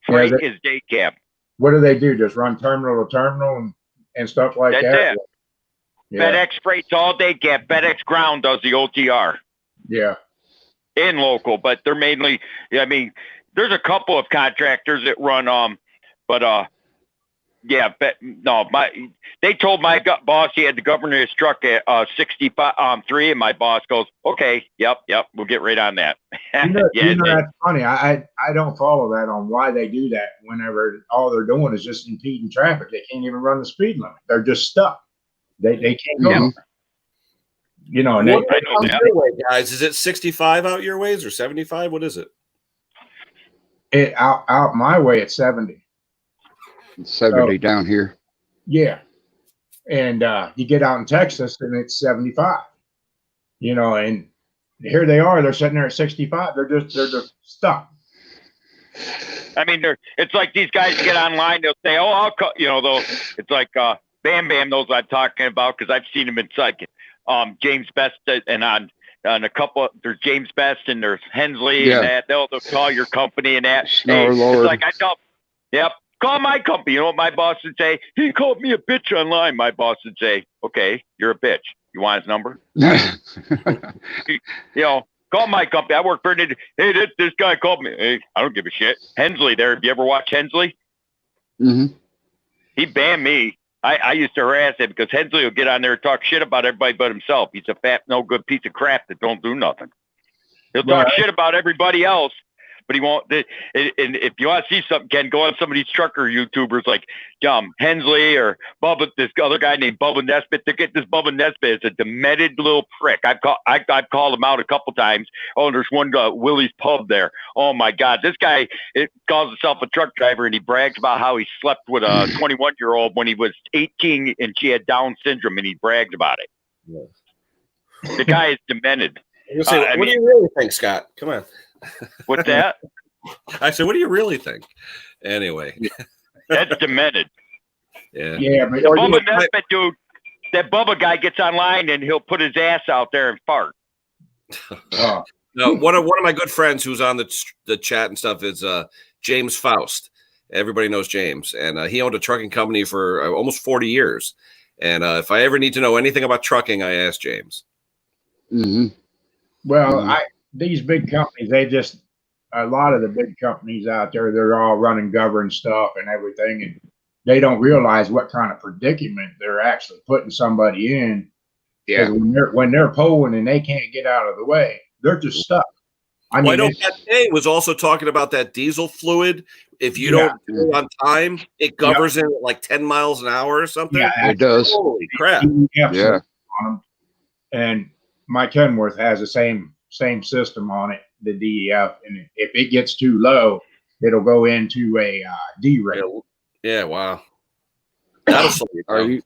Freight is day cab. What do they do? Just run terminal to terminal and stuff like that? That's it. Yeah. FedEx Freight's all day cab. FedEx Ground does the OTR. Yeah. In local, but they're mainly, I mean, there's a couple of contractors that run, they told my boss he had the governor's truck at 65 and my boss goes, okay, yep, we'll get right on that. That's funny. I don't follow that on why they do that whenever all they're doing is just impeding traffic. They can't even run the speed limit. They're just stuck. They can't go. Yeah. You know, and I know that. Your way, guys, is it 65 out your ways or 75? What is it? It out my way at 70. 70 down here. Yeah. And you get out in Texas and it's 75. You know, and here they are, they're sitting there at 65. They're just stuck. I mean, it's like these guys get online, they'll say, oh, I'll cut, it's like Bam Bam knows what I'm talking about because I've seen him in psychic. James Best and on a couple, there's James Best and there's Hensley and that. They'll call your company and that. Hey, it's like I tell, call my company. You know what my boss would say? He called me a bitch online. My boss would say, okay, you're a bitch. You want his number? Call my company. I work for it. Hey, this guy called me. Hey, I don't give a shit. Hensley there. Have you ever watched Hensley? Mm-hmm. He banned me. I used to harass him because Hensley will get on there and talk shit about everybody but himself. He's a fat, no good piece of crap that don't do nothing. He'll talk shit about everybody else, but he won't. And if you want to see something, Ken, go on some of these trucker YouTubers like Hensley or Bubba, this other guy named Bubba Nesbitt. To get this Bubba Nesbitt is a demented little prick. I've called him out a couple times. Oh, and there's one Willie's Pub there. Oh my God, this guy calls himself a truck driver and he brags about how he slept with a 21-year-old when he was 18 and she had Down syndrome, and he brags about it. Yeah. The guy is demented. What do you really think, Scott? Come on. What's that? I said, what do you really think? Anyway. That's demented. Yeah, but Bubba Nesbitt, dude, that Bubba guy gets online and he'll put his ass out there and fart. No, one of my good friends who's on the chat and stuff is James Faust. Everybody knows James, and he owned a trucking company for almost 40 years. And if I ever need to know anything about trucking, I ask James. Mm-hmm. Well, these big companies, a lot of the big companies out there, they're all running governed stuff and everything, and they don't realize what kind of predicament they're actually putting somebody in. Yeah. When they're pulling and they can't get out of the way, they're just stuck. I know Pat Day was also talking about that diesel fluid. If you don't do it on time, it governs it at like 10 miles an hour or something. Yeah, it does. Holy crap. Yeah. And my Kenworth has the same system on it, the DEF, and if it gets too low, it'll go into a D rate. Yeah, wow. That'll slow you down.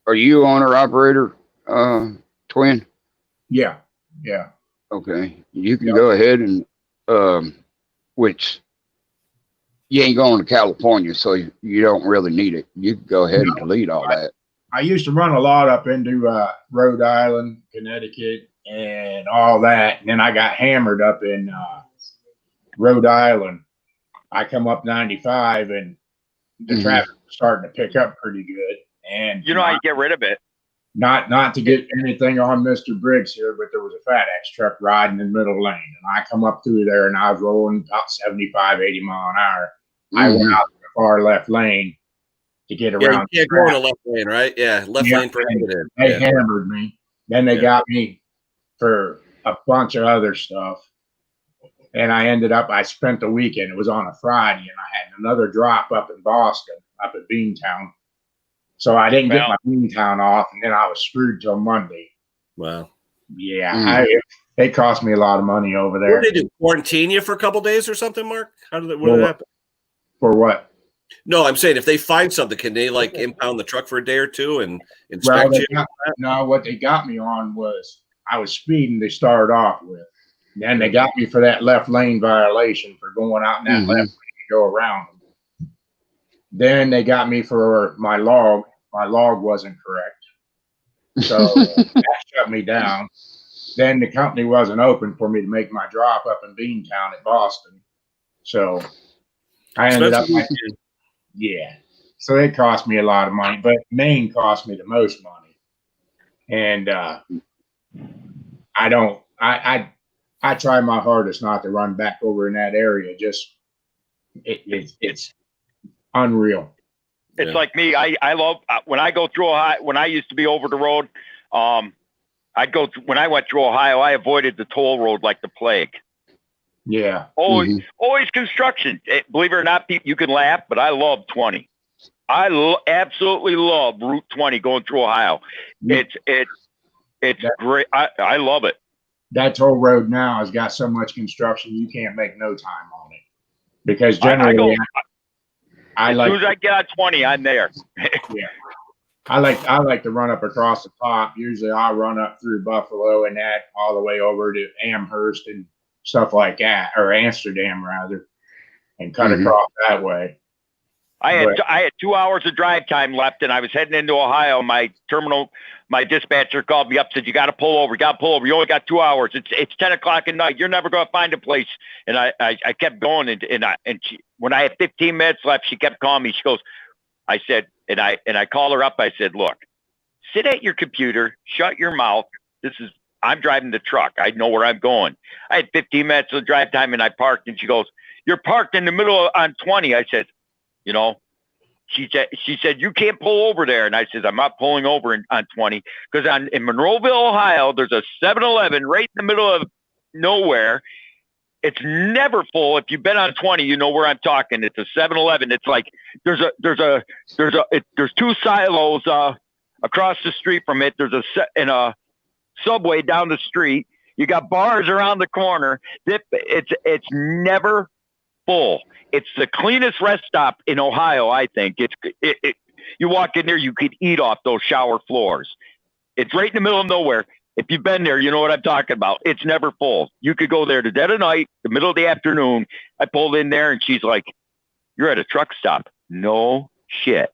Are you owner operator, Twin? Yeah. Okay, you can go ahead and which you ain't going to California, so you don't really need it. You can go ahead and delete all that. I used to run a lot up into Rhode Island, Connecticut, and all that. And then I got hammered up in Rhode Island. I come up 95 and the traffic was starting to pick up pretty good. And you know how you get rid of it. Not to get anything on Mr. Briggs here, but there was a FedEx truck riding in the middle lane. And I come up through there and I was rolling about 75, 80 mile an hour. I went out to the far left lane to get around. You can't go in the left lane, right? Yeah, left lane prohibited. They hammered me. Then they got me for a bunch of other stuff. And I spent the weekend. It was on a Friday, and I had another drop up in Boston, up at Beantown. So I didn't get my Beantown off, and then I was screwed till Monday. Wow. Yeah, they cost me a lot of money over there. What did they do? Quarantine you for a couple days or something, Mark? What did that happen? For what? No, I'm saying if they find something, can they like impound the truck for a day or two and inspect you? No, what they got me on was I was speeding to start off with. Then they got me for that left lane violation for going out in that left lane to go around them. Then they got me for my log. My log wasn't correct. So that shut me down. Then the company wasn't open for me to make my drop up in Beantown at Boston. So I ended up so it cost me a lot of money, but Maine cost me the most money. And I try my hardest not to run back over in that area. Just it's unreal. It's like me. I love when I go through Ohio. When I used to be over the road, when I went through Ohio, I avoided the toll road like the plague. Yeah. Always construction. Believe it or not, you can laugh, but I love 20. I absolutely love Route 20 going through Ohio. It's great. I love it. That toll road now has got so much construction you can't make no time on it, because generally as soon as I get on 20, I'm there. Yeah. I like to run up across the top. Usually I run up through Buffalo and that all the way over to Amherst and stuff like that, or Amsterdam rather, and cut across that way. I had 2 hours of drive time left, and I was heading into Ohio. My dispatcher called me up, said, "You got to pull over. You only got 2 hours. It's 10 o'clock at night. You're never going to find a place." And I kept going, and when I had 15 minutes left, she kept calling me. She goes, I said, and I called her up. I said, "Look, sit at your computer, shut your mouth. I'm driving the truck. I know where I'm going." I had 15 minutes of drive time, and I parked, and she goes, "You're parked in the middle on 20. I said, she said, "You can't pull over there." And I said, "I'm not pulling over on 20, because in Monroeville, Ohio, there's a 7-Eleven right in the middle of nowhere. It's never full. If you've been on 20, you know where I'm talking. It's a 7-Eleven. It's like there's two silos across the street from it. There's a Subway down the street. You got bars around the corner. It's never full. It's the cleanest rest stop in Ohio, I think. You walk in there, you could eat off those shower floors. It's right in the middle of nowhere. If you've been there, you know what I'm talking about. It's never full. You could go there the dead of night, the middle of the afternoon. I pulled in there, and she's like, "You're at a truck stop." No shit.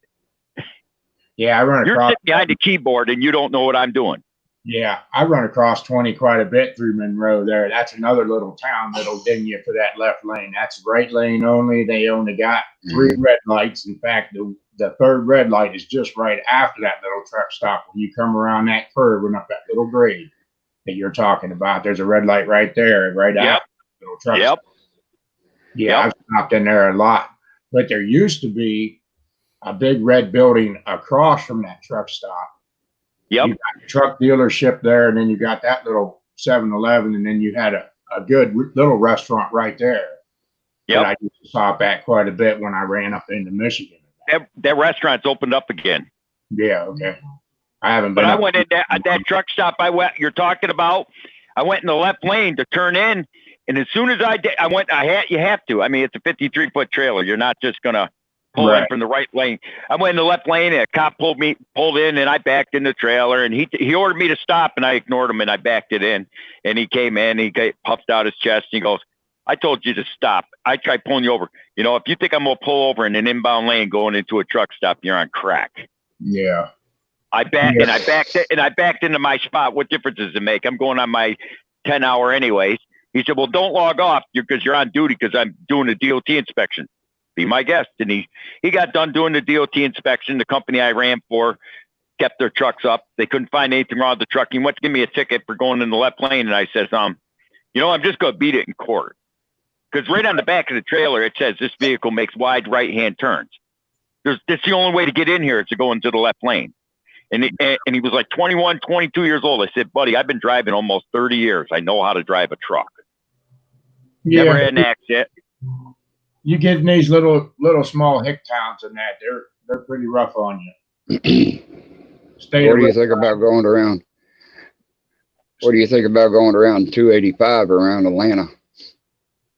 Yeah, I run across. You're sitting behind a keyboard, and you don't know what I'm doing. Yeah, I run across 20 quite a bit through Monroe there. That's another little town that'll ding you for that left lane. That's right lane only. They only got 3 red lights. In fact, the third red light is just right after that little truck stop. When you come around that curve and up that little grade that you're talking about, there's a red light right there, right after the little truck stop. Yeah, I've stopped in there a lot. But there used to be a big red building across from that truck stop. Yep. You got a truck dealership there, and then you got that little 7-Eleven, and then you had a good little restaurant right there. Yep. That I used to stop at quite a bit when I ran up into Michigan. That restaurant's opened up again. Yeah, okay. I haven't been. But I went in that truck stop you're talking about. I went in the left lane to turn in, and as soon as I did, you have to. I mean, it's a 53-foot trailer. You're not just gonna pull in from the right lane. I went in the left lane, and a cop pulled in, and I backed in the trailer, and he ordered me to stop, and I ignored him, and I backed it in. And he came in, he puffed out his chest, and he goes, "I told you to stop. I tried pulling you over. If you think I'm gonna pull over in an inbound lane going into a truck stop, you're on crack." Yeah. I backed into my spot. What difference does it make? I'm going on my 10-hour anyways. He said, "Well, don't log off because you're on duty, because I'm doing a DOT inspection. Be my guest." And he got done doing the DOT inspection. The company I ran for kept their trucks up. They couldn't find anything wrong with the truck. He went to give me a ticket for going in the left lane, and I says, "I'm just going to beat it in court." Because right on the back of the trailer, it says this vehicle makes wide right-hand turns. That's the only way to get in here is to go into the left lane. And he was like 21, 22 years old. I said, "Buddy, I've been driving almost 30 years. I know how to drive a truck." Yeah. Never had an accident. You get in these little small hick towns and that, they're pretty rough on you. Stay What do you think about going around? What do you think about going around 285 around Atlanta?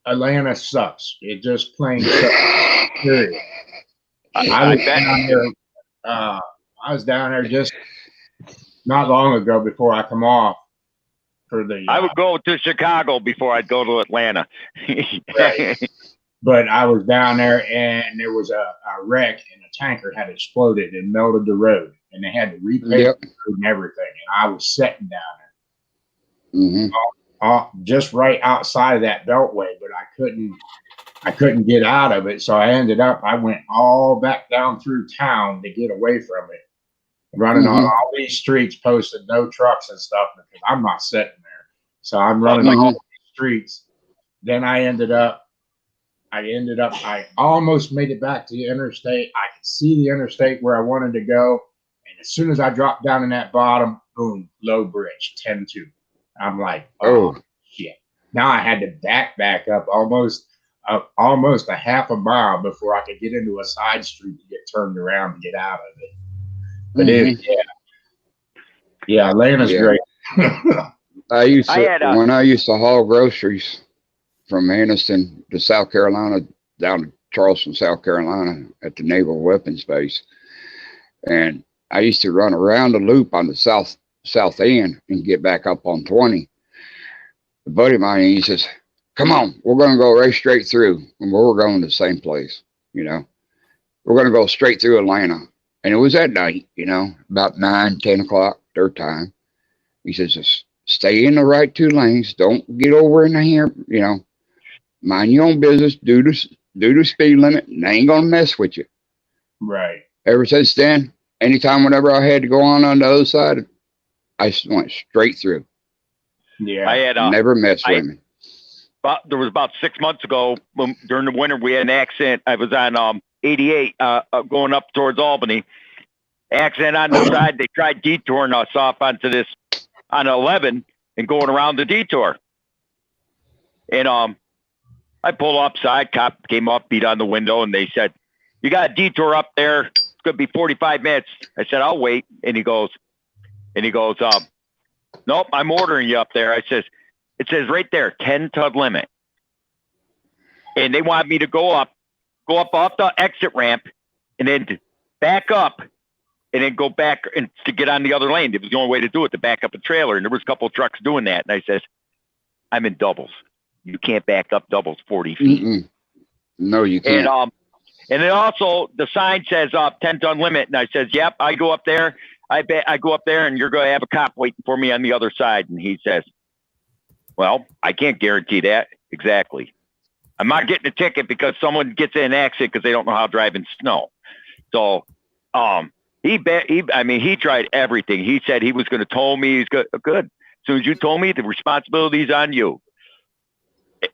Atlanta sucks. It just plain sucks. Period. I bet. I was down there just not long ago before I come off for the. I would go to Chicago before I'd go to Atlanta. Right. But I was down there and there was a wreck and a tanker had exploded and melted the road and they had to repave the road and everything. And I was sitting down there, just right outside of that beltway, but I couldn't get out of it. So I went all back down through town to get away from it, running on all these streets, posted no trucks and stuff because I'm not sitting there. So I'm running all these streets. Then I almost made it back to the interstate. I could see the interstate where I wanted to go. And as soon as I dropped down in that bottom, boom, low bridge, 10-2. I'm like, oh shit. Now I had to back up almost a half a mile before I could get into a side street to get turned around and get out of it. But Atlanta's great. When I used to haul groceries from Anniston to South Carolina, down to Charleston, South Carolina at the Naval Weapons Base. And I used to run around the loop on the south end and get back up on 20. A buddy of mine, he says, come on, we're going to go right straight through. And we're going to the same place, you know. We're going to go straight through Atlanta. And it was at night, you know, about 9, 10 o'clock their time. He says, just stay in the right 2 lanes. Don't get over in here, you know. Mind your own business. Do the speed limit. And they ain't going to mess with you. Right. Ever since then, anytime whenever I had to go on the other side, I went straight through. Yeah. I had never messed with me. There was about 6 months ago during the winter, we had an accident. I was on 88 going up towards Albany. Accident on the side. They tried detouring us off onto this on 11 and going around the detour. And I pulled upside. Cop came up, beat on the window, and they said, "You got a detour up there. It's gonna be 45 minutes." I said, "I'll wait." And he goes, "Nope, I'm ordering you up there." I says, "It says right there, 10-ton limit." And they wanted me to go up off the exit ramp and then back up and then go back and to get on the other lane. It was the only way to do it, to back up a trailer. And there was a couple of trucks doing that. And I says, "I'm in doubles. You can't back up doubles 40 feet. No, you can't." And then also the sign says 10-ton limit. And I says, "Yep, I go up there. I bet I go up there and you're going to have a cop waiting for me on the other side." And he says, "Well, I can't guarantee that." Exactly. I'm not getting a ticket because someone gets in an accident because they don't know how to drive in snow. So, he tried everything. He said he was going to tow me. He's good. Good. As soon as you told me, the responsibility's on you.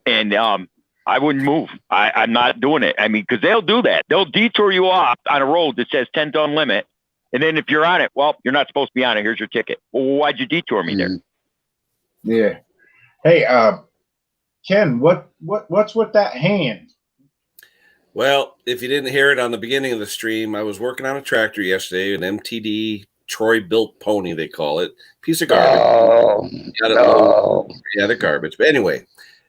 And I wouldn't move. I'm not doing it. I mean, because they'll do that. They'll detour you off on a road that says 10-ton limit. And then if you're on it, well, you're not supposed to be on it. Here's your ticket. Well, why'd you detour me there? Yeah. Hey, Ken, what's with that hand? Well, if you didn't hear it on the beginning of the stream, I was working on a tractor yesterday, an MTD Troy-built pony, they call it. Piece of garbage. Yeah, they're garbage. But anyway,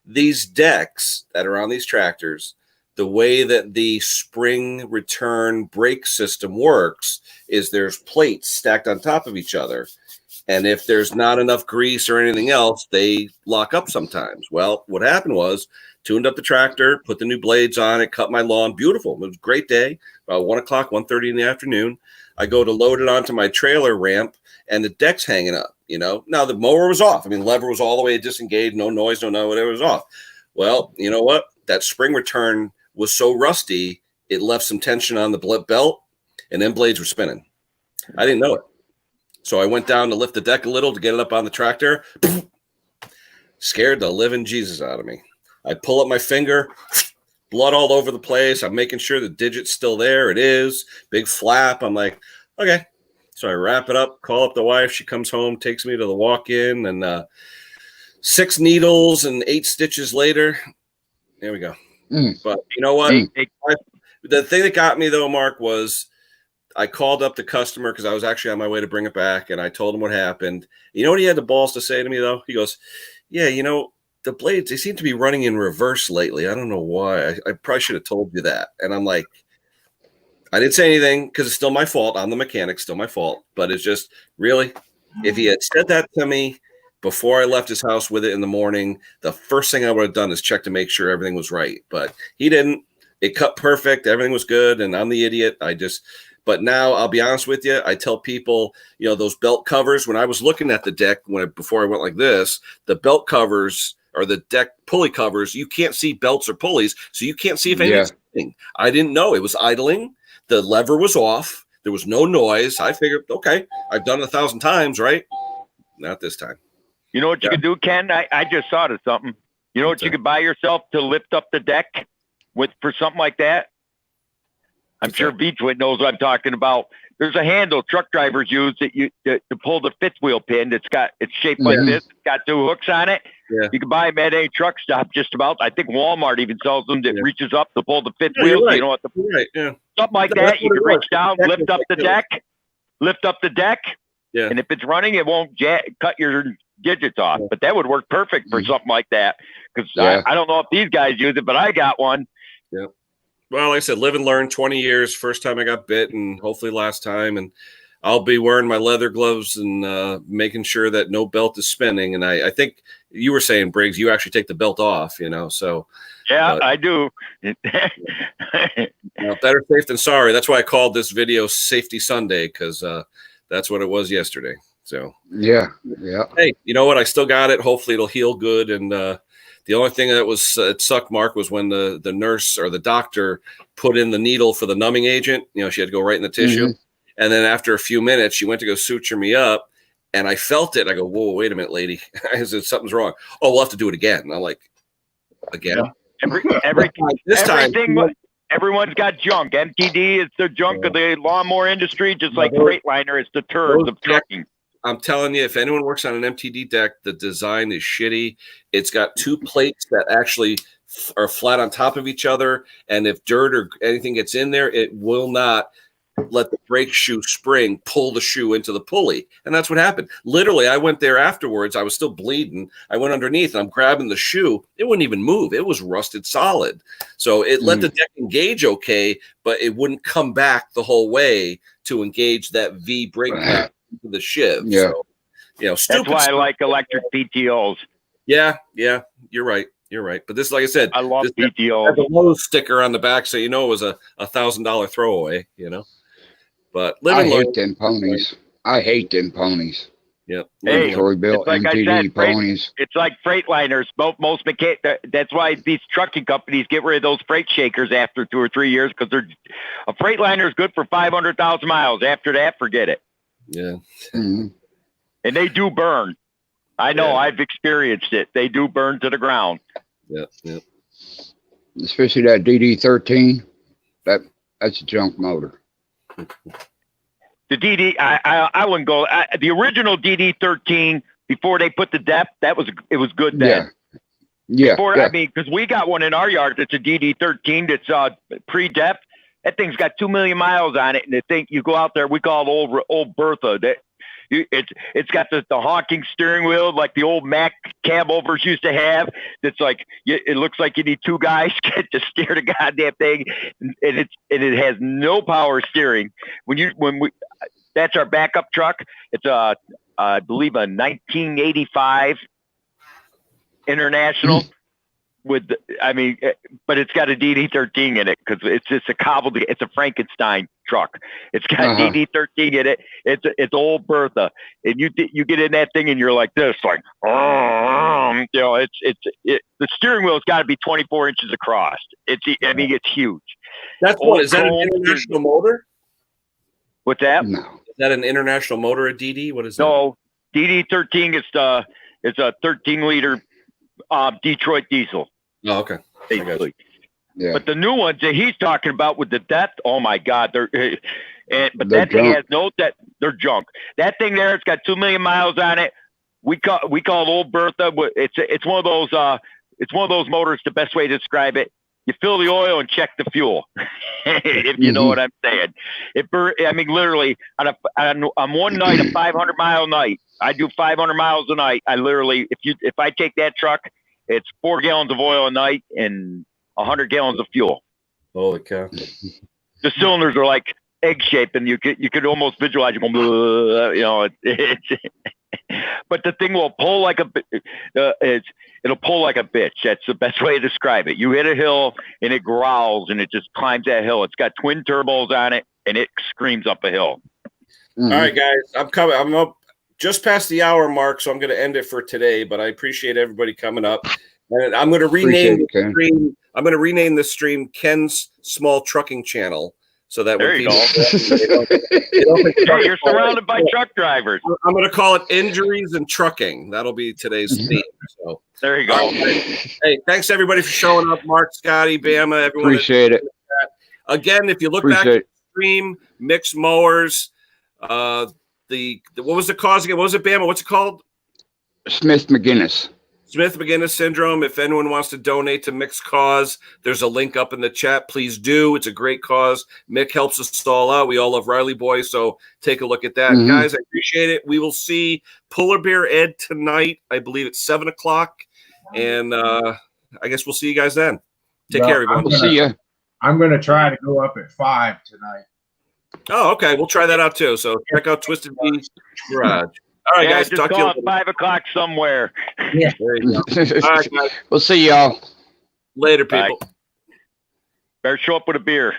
these decks that are on these tractors, the way that the spring return brake system works is there's plates stacked on top of each other. And if there's not enough grease or anything else, they lock up sometimes. Well, what happened was tuned up the tractor, put the new blades on it, cut my lawn. Beautiful. It was a great day. About 1 o'clock, 1:30 in the afternoon. I go to load it onto my trailer ramp and the deck's hanging up, you know. Now the mower was off. I mean, the lever was all the way disengaged, no noise, no whatever was off. Well, you know what? That spring return was so rusty, it left some tension on the belt and then blades were spinning. I didn't know it. So I went down to lift the deck a little to get it up on the tractor. Scared the living Jesus out of me. I pull up my finger, blood all over the place. I'm making sure the digit's still there. It is. Big flap. I'm like, okay. So I wrap it up, call up the wife. She comes home, takes me to the walk-in, and 6 needles and 8 stitches later, there we go. But you know what? The thing that got me, though, Mark, was I called up the customer because I was actually on my way to bring it back, and I told him what happened. You know what he had the balls to say to me, though? He goes, yeah, the blades, they seem to be running in reverse lately. I don't know why. I probably should have told you that. And I'm like, I didn't say anything because it's still my fault. I'm the mechanic, still my fault. But it's just really, if he had said that to me before I left his house with it in the morning, the first thing I would have done is check to make sure everything was right. But he didn't. It cut perfect. Everything was good. And I'm the idiot. But now I'll be honest with you. I tell people, those belt covers, when I was looking at the deck before I went like this, the belt covers or the deck pulley covers, you can't see belts or pulleys. So you can't see if anything's spinning. I didn't know it was idling. The lever was off. There was no noise. I figured, okay, I've done it 1,000 times, right? Not this time. You know what you could do, Ken? I just thought of something. You know what you could buy yourself to lift up the deck for something like that? I'm sure Beachwood knows what I'm talking about. There's a handle truck drivers use to pull the fifth wheel pin. It's shaped like this. It's got 2 hooks on it. Yeah. You can buy them at any truck stop just about. I think Walmart even sells them that reaches up to pull the fifth wheel. Right. You know what? Yeah. Something like that. You can reach down, lift up the deck. Yeah. And if it's running, it won't cut your digits off. But that would work perfect for something like that. Because I don't know if these guys use it, but I got one. Yeah. Well, like I said, live and learn. 20 years. First time I got bit, and hopefully last time. And I'll be wearing my leather gloves and making sure that no belt is spinning. And I think you were saying, Briggs, you actually take the belt off, so. Yeah, I do. Better safe than sorry. That's why I called this video Safety Sunday, because that's what it was yesterday. So. Yeah. Hey, you know what? I still got it. Hopefully it'll heal good. And the only thing that was it sucked, Mark, was when the nurse or the doctor put in the needle for the numbing agent. She had to go right in the tissue. Mm-hmm. And then after a few minutes, she went to go suture me up, and I felt it. I go, whoa, wait a minute, lady. I said, something's wrong. Oh, we'll have to do it again. And I'm like, again? Everyone's got junk. MTD is the junk of the lawnmower industry, just like Freightliner is the turds of trucking. I'm telling you, if anyone works on an MTD deck, the design is shitty. It's got 2 plates that actually are flat on top of each other. And if dirt or anything gets in there, it will not let the brake shoe spring pull the shoe into the pulley. And that's what happened. Literally, I went there afterwards. I was still bleeding. I went underneath and I'm grabbing the shoe. It wouldn't even move. It was rusted solid. So it let the deck engage okay, but it wouldn't come back the whole way to engage that V brake pad into the shiv. Yeah. So, stupid. That's why I like electric PTOs. Yeah, you're right. But this, like I said, I love PTO. Had the Lowe's sticker on the back, so it was a $1,000 throwaway. But I hate them ponies. Yep. Hey, Troy built like MTD ponies. It's like Freightliners. Most that's why these trucking companies get rid of those freight shakers after 2 or 3 years, because a Freightliner is good for 500,000 miles. After that, forget it. Yeah. Mm-hmm. And they do burn. I know. I've experienced it. They do burn to the ground. Yeah. Especially that DD13. That's a junk motor. The DD, I wouldn't go. The original DD13, before they put the depth, it was good then. Yeah. I mean, because we got one in our yard that's a DD13 that's pre-depth. That thing's got 2 million miles on it, and the thing you go out there, we call it old Bertha. It's got the honking steering wheel like the old Mack cab overs used to have. It's like it looks like you need 2 guys to steer the goddamn thing, and it has no power steering. That's our backup truck. It's I believe a 1985 International. But it's got a DD13 in it because it's just it's a Frankenstein truck. It's got DD13 in it. It's old Bertha, and you get in that thing and you're like this, like the steering wheel's got to be 24 inches across. It's huge. That's is that an international motor? What's that? No. Is that an international motor? A DD? What is that? No, DD13 is a 13-liter Detroit diesel. Oh, okay. Basically. Yeah. But the new ones that he's talking about with the depth, oh my God, they're They're thing junk. has no depth. They're junk. That thing there, it's got 2 million miles on it. We call it old Bertha. It's one of those motors. The best way to describe it, you fill the oil and check the fuel, if you know what I'm saying. I mean, literally on one night, a 500-mile night, I do 500 miles a night. I literally, if I take that truck, it's 4 gallons of oil a night and 100 gallons of fuel. Holy cow! The cylinders are like egg shaped, and you could almost visualize you going, you know, but the thing will pull like it'll pull like a bitch. That's the best way to describe it. You hit a hill and it growls and it just climbs that hill. It's got twin turbos on it and it screams up a hill. All right, guys, I'm coming. I'm up just past the hour mark, so I'm going to end it for today. But I appreciate everybody coming up, and I'm going to rename the stream. I'm going to rename the stream Ken's Small Trucking Channel. So that there when you people, go. Hey, you're surrounded by truck drivers. I'm going to call it Injuries in Trucking. That'll be today's theme. So there you go. Hey, thanks everybody for showing up. Mark, Scotty, Bama, everyone. Appreciate it. Again, if you look back at the stream, mixed mowers, what was the cause again? What was it, Bama? What's it called? Smith-McGinnis syndrome. If anyone wants to donate to Mick's cause, there's a link up in the chat. Please do. It's a great cause. Mick helps us all out. We all love Riley Boy, so take a look at that. Guys, I appreciate it. We will see Polar Bear Ed tonight. I believe it's 7 o'clock. And I guess we'll see you guys then. Take care, everyone. We'll see you. I'm going to try to go up at 5 tonight. Oh, okay. We'll try that out too. So check out Twisted V Garage. All right, guys. Just Talk to call you at 5 o'clock somewhere. Yeah. There you go. All right, guys. We'll see y'all Later, people. Better show up with a beer.